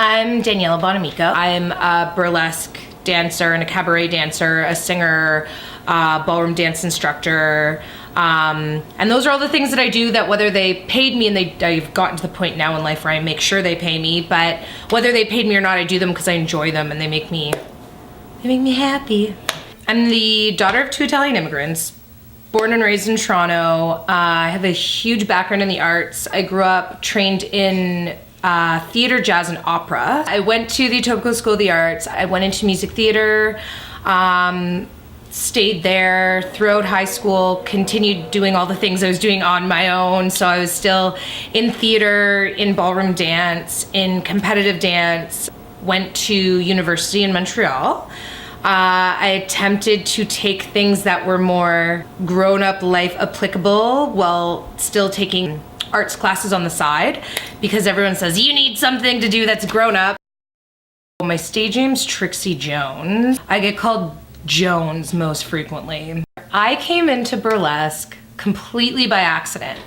I'm Daniella Bonamico. I'm a burlesque dancer and a cabaret dancer, a singer, ballroom dance instructor. And those are all the things that I do that whether they paid me, and I've gotten to the point now in life where I make sure they pay me, but whether they paid me or not, I do them because I enjoy them and they make me happy. I'm the daughter of two Italian immigrants, born and raised in Toronto. I have a huge background in the arts. I grew up trained in theater, jazz, and opera. I went to the Etobicoke School of the Arts. I went into music theater, stayed there throughout high school, continued doing all the things I was doing on my own. So I was still in theater, in ballroom dance, in competitive dance, went to university in Montreal. I attempted to take things that were more grown-up life applicable while still taking arts classes on the side, because everyone says you need something to do that's grown up. My stage name's Trixie Jones. I get called Jones most frequently. I came into burlesque completely by accident.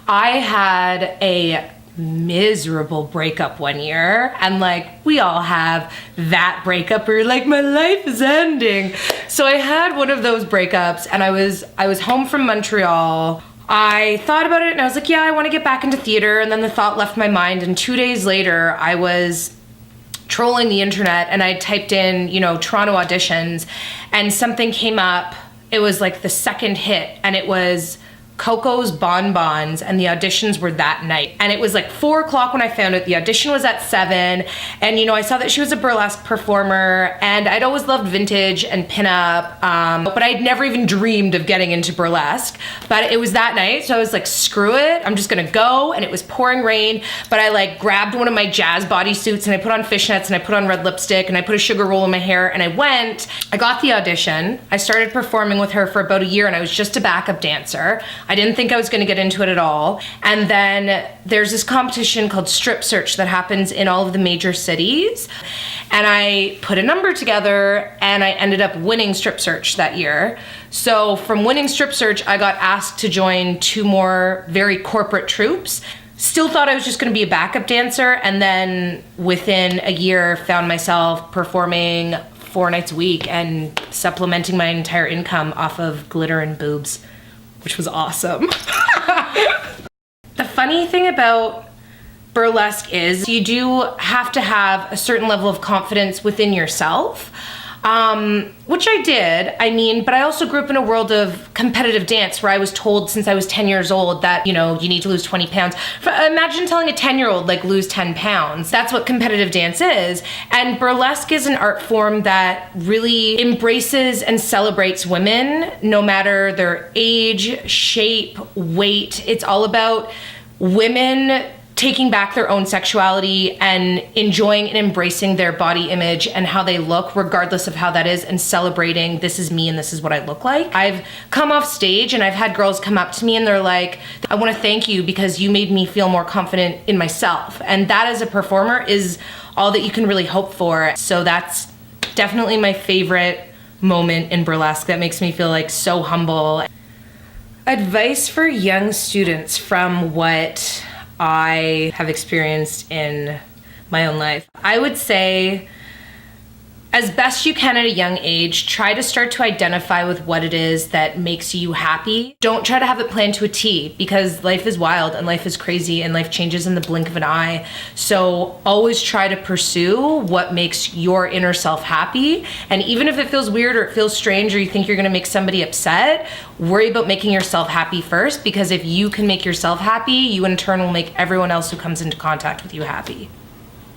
I had a miserable breakup one year, and like we all have that breakup where you're like, my life is ending. So I had one of those breakups, and I was home from Montreal. I thought about it and I was like, yeah, I want to get back into theater. And then the thought left my mind, and 2 days later I was trolling the internet and I typed in, Toronto auditions, and something came up. It was like the second hit, and it was Coco's Bonbons, and the auditions were that night. And it was like 4:00 when I found it. The audition was at 7, and I saw that she was a burlesque performer, and I'd always loved vintage and pinup, but I'd never even dreamed of getting into burlesque. But it was that night, so I was like, screw it, I'm just gonna go. And it was pouring rain, but I like grabbed one of my jazz bodysuits and I put on fishnets and I put on red lipstick and I put a sugar roll in my hair, and I went. I got the audition. I started performing with her for about a year, and I was just a backup dancer. I didn't think I was going to get into it at all. And then there's this competition called Strip Search that happens in all of the major cities. And I put a number together and I ended up winning Strip Search that year. So from winning Strip Search, I got asked to join 2 more very corporate troupes. Still thought I was just going to be a backup dancer. And then within a year, found myself performing 4 nights a week and supplementing my entire income off of glitter and boobs, which was awesome. The funny thing about burlesque is you do have to have a certain level of confidence within yourself, which I did. But I also grew up in a world of competitive dance where I was told since I was 10 years old that, you need to lose 20 pounds. Imagine telling a 10-year-old, like, lose 10 pounds. That's what competitive dance is. And burlesque is an art form that really embraces and celebrates women, no matter their age, shape, weight. It's all about women taking back their own sexuality and enjoying and embracing their body image and how they look, regardless of how that is, and celebrating, this is me and this is what I look like. I've come off stage and I've had girls come up to me and they're like, I want to thank you because you made me feel more confident in myself. And that as a performer is all that you can really hope for. So that's definitely my favorite moment in burlesque. That makes me feel like so humble. Advice for young students from what I have experienced in my own life. I would say, as best you can at a young age, try to start to identify with what it is that makes you happy. Don't try to have it planned to a T, because life is wild and life is crazy and life changes in the blink of an eye. So always try to pursue what makes your inner self happy. And even if it feels weird or it feels strange or you think you're gonna make somebody upset, worry about making yourself happy first, because if you can make yourself happy, you in turn will make everyone else who comes into contact with you happy.